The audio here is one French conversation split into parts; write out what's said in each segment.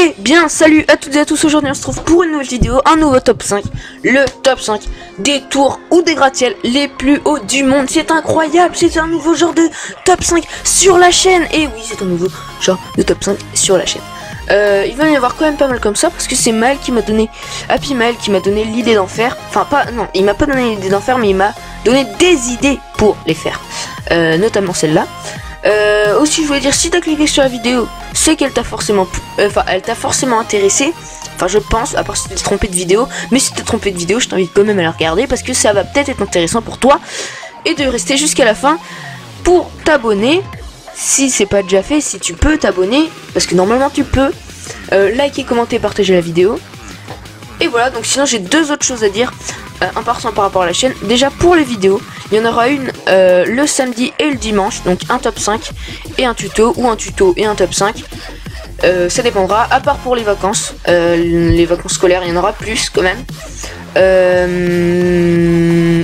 Eh bien, salut à toutes et à tous, aujourd'hui on se retrouve pour une nouvelle vidéo, un nouveau top 5, le top 5 des tours ou des gratte-ciel les plus hauts du monde. C'est incroyable, c'est un nouveau genre de top 5 sur la chaîne. Et oui, c'est un nouveau genre de top 5 sur la chaîne. Il va y avoir quand même pas mal comme ça, parce que c'est Maël qui m'a donné, Happy Maël qui m'a donné l'idée d'en faire. Enfin pas, non, il m'a pas donné l'idée d'en faire, mais il m'a donné des idées pour les faire, notamment celle-là. Aussi je voulais dire, si t'as cliqué sur la vidéo, c'est qu'elle t'a forcément elle t'a forcément intéressé. Enfin je pense, à part si t'es trompé de vidéo. Mais si t'es trompé de vidéo, je t'invite quand même à la regarder, parce que ça va peut-être être intéressant pour toi. Et de rester jusqu'à la fin pour t'abonner. Si c'est pas déjà fait, si tu peux t'abonner, parce que normalement tu peux, liker, commenter, partager la vidéo. Et voilà, donc sinon j'ai deux autres choses à dire, en passant par rapport à la chaîne. Déjà pour les vidéos, il y en aura une le samedi et le dimanche, donc un top 5 et un tuto, ou un tuto et un top 5. Ça dépendra, à part pour les vacances scolaires, il y en aura plus quand même.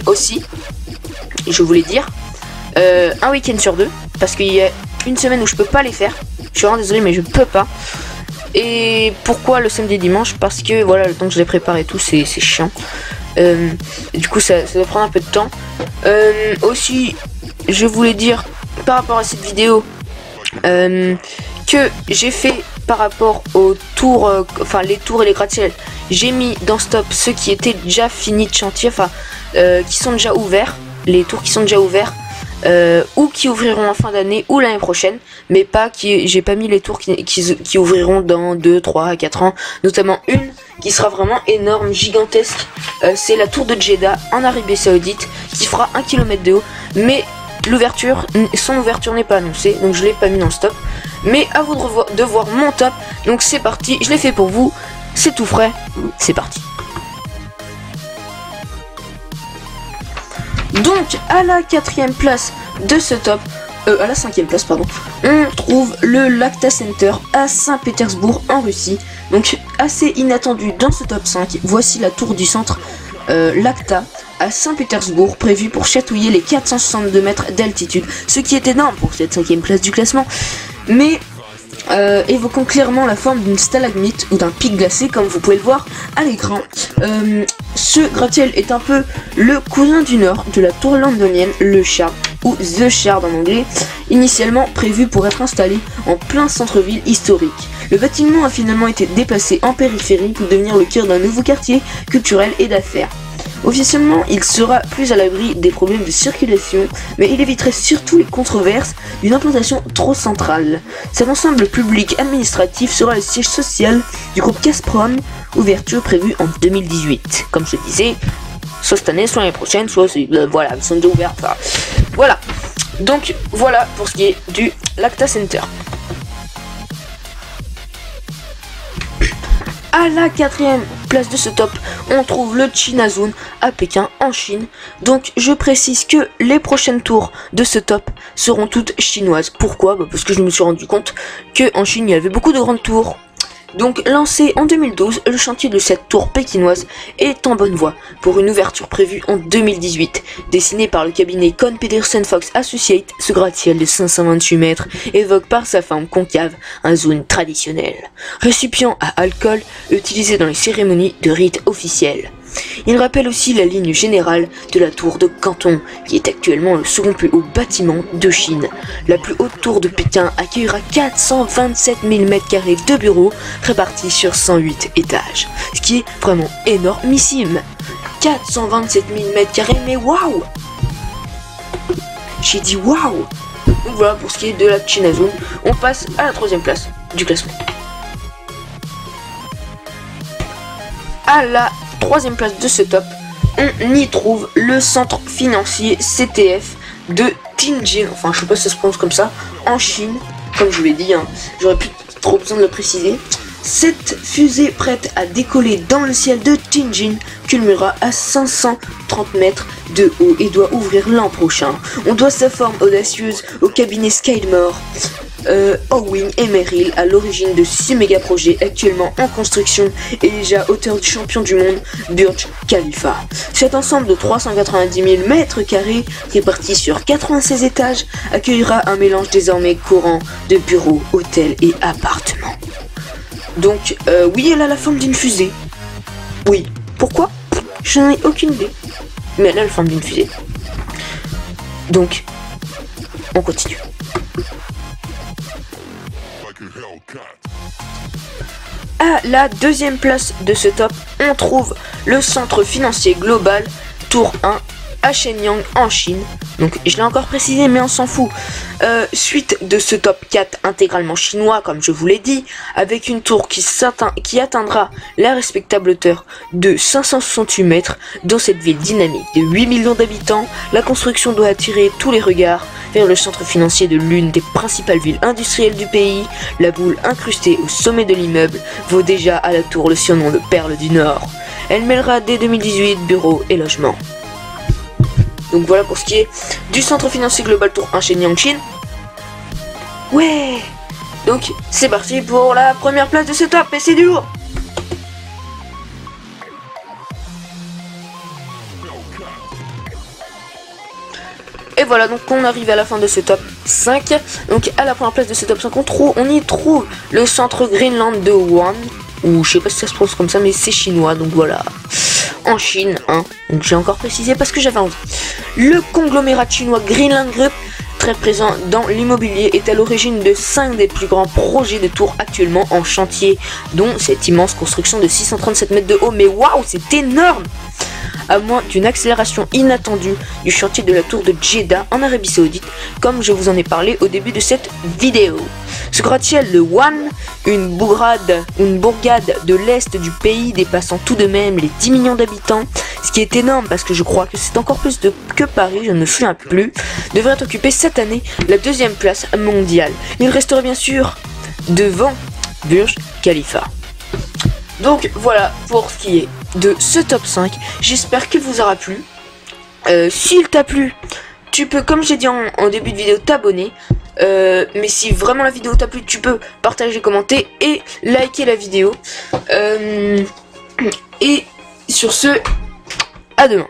Aussi, je voulais dire, un week-end sur deux, parce qu'il y a une semaine où je peux pas les faire. Je suis vraiment désolé, mais je peux pas. Et pourquoi le samedi et dimanche? Parce que voilà, le temps que je les prépare et tout, c'est chiant. Du coup ça doit prendre un peu de temps. Aussi je voulais dire par rapport à cette vidéo que j'ai fait par rapport aux tours, enfin les tours et les gratte-ciel, j'ai mis dans stop ceux qui étaient déjà finis de chantier, enfin qui sont déjà ouverts, les tours qui sont déjà ouverts, ou qui ouvriront en fin d'année ou l'année prochaine, mais pas qui, j'ai pas mis les tours qui ouvriront dans 2, 3, 4 ans, notamment une qui sera vraiment énorme, gigantesque. C'est la tour de Jeddah en Arabie Saoudite, qui fera 1 km de haut, mais son ouverture n'est pas annoncée, donc je l'ai pas mis dans le stop. Mais à vous de voir mon top, donc c'est parti, je l'ai fait pour vous, c'est tout frais, c'est parti. Donc à la 4ème place de ce top, à la 5ème place pardon, on trouve le Lacta Center à Saint-Pétersbourg en Russie. Donc assez inattendu dans ce top 5, voici la tour du centre Lacta à Saint-Pétersbourg, prévue pour chatouiller les 462 mètres d'altitude, ce qui est énorme pour cette 5ème place du classement, mais évoquant clairement la forme d'une stalagmite ou d'un pic glacé, comme vous pouvez le voir à l'écran. Ce gratte-ciel est un peu le cousin du nord de la tour londonienne, le Shard, ou The Shard en anglais, initialement prévu pour être installé en plein centre-ville historique. Le bâtiment a finalement été déplacé en périphérie pour devenir le cœur d'un nouveau quartier culturel et d'affaires. Officiellement, il sera plus à l'abri des problèmes de circulation, mais il éviterait surtout les controverses d'une implantation trop centrale. Cet ensemble public administratif sera le siège social du groupe Gazprom, ouverture prévue en 2018. Comme je disais, soit cette année, soit l'année prochaine, soit voilà, ils sont déjà ouverts. Enfin, voilà. Donc voilà pour ce qui est du Lacta Center. À la 4ème place de ce top, on trouve le Chinazone à Pékin en Chine. Donc je précise que les prochaines tours de ce top seront toutes chinoises. Pourquoi? Parce que je me suis rendu compte que en Chine il y avait beaucoup de grandes tours. Donc lancé en 2012, le chantier de cette tour pékinoise est en bonne voie pour une ouverture prévue en 2018. Dessiné par le cabinet Kohn Pedersen Fox Associates, ce gratte-ciel de 528 mètres évoque par sa forme concave un zone traditionnel, récipient à alcool utilisé dans les cérémonies de rites officiels. Il rappelle aussi la ligne générale de la tour de Canton, qui est actuellement le second plus haut bâtiment de Chine. La plus haute tour de Pékin accueillera 427 000 m² de bureaux répartis sur 108 étages, ce qui est vraiment énormissime. 427 000 m², mais waouh! J'ai dit waouh! Donc voilà pour ce qui est de la Chinazone. On passe à la 3ème place du classement. À la 3ème place de ce top, on y trouve le centre financier CTF de Tianjin, enfin je sais pas si ça se prononce comme ça, en Chine, comme je vous l'ai dit, hein. J'aurais plus trop besoin de le préciser. Cette fusée prête à décoller dans le ciel de Tianjin culminera à 530 mètres de haut et doit ouvrir l'an prochain. On doit sa forme audacieuse au cabinet Skidmore, Owen et Merrill, à l'origine de 6 méga projets actuellement en construction et déjà auteur du champion du monde Burj Khalifa. Cet ensemble de 390 000 m² réparti sur 96 étages accueillera un mélange désormais courant de bureaux, hôtels et appartements. Donc, oui, elle a la forme d'une fusée. Oui. Pourquoi? Je n'en ai aucune idée. Mais elle a la forme d'une fusée. Donc, on continue. À la deuxième place de ce top, on trouve le centre financier global Tour 1 à Shenyang en Chine. Donc je l'ai encore précisé mais on s'en fout. Suite de ce top 4 intégralement chinois comme je vous l'ai dit, avec une tour qui atteindra la respectable hauteur de 568 mètres dans cette ville dynamique de 8 millions d'habitants. La construction doit attirer tous les regards vers le centre financier de l'une des principales villes industrielles du pays. La boule incrustée au sommet de l'immeuble vaut déjà à la tour le surnom de Perle du Nord. Elle mêlera dès 2018 bureaux et logements. Donc voilà pour ce qui est du centre financier global Tour 1 Shenyang Chine. Ouais. Donc c'est parti pour la première place de ce top et c'est du lourd. Et voilà, donc on arrive à la fin de ce top 5. Donc à la première place de ce top 5, on y trouve le centre Greenland de Wuhan. Ou je sais pas si ça se prononce comme ça, mais c'est chinois, donc voilà. En Chine, hein. Donc j'ai encore précisé parce que j'avais envie. Le conglomérat chinois Greenland Group, très présent dans l'immobilier, est à l'origine de 5 des plus grands projets de tours actuellement en chantier, dont cette immense construction de 637 mètres de haut. Mais waouh, c'est énorme! À moins d'une accélération inattendue du chantier de la tour de Jeddah en Arabie Saoudite, comme je vous en ai parlé au début de cette vidéo. Ce gratte-ciel de Wuhan, une bourgade de l'est du pays dépassant tout de même les 10 millions d'habitants, ce qui est énorme parce que je crois que c'est encore plus que Paris, je ne me souviens plus, devrait occuper cette année la 2e place mondiale. Il resterait bien sûr devant Burj Khalifa. Donc voilà pour ce qui est de ce top 5, j'espère qu'il vous aura plu. S'il t'a plu, tu peux, comme j'ai dit en début de vidéo, t'abonner. Mais si vraiment la vidéo t'a plu, tu peux partager, commenter et liker la vidéo. Et sur ce, à demain.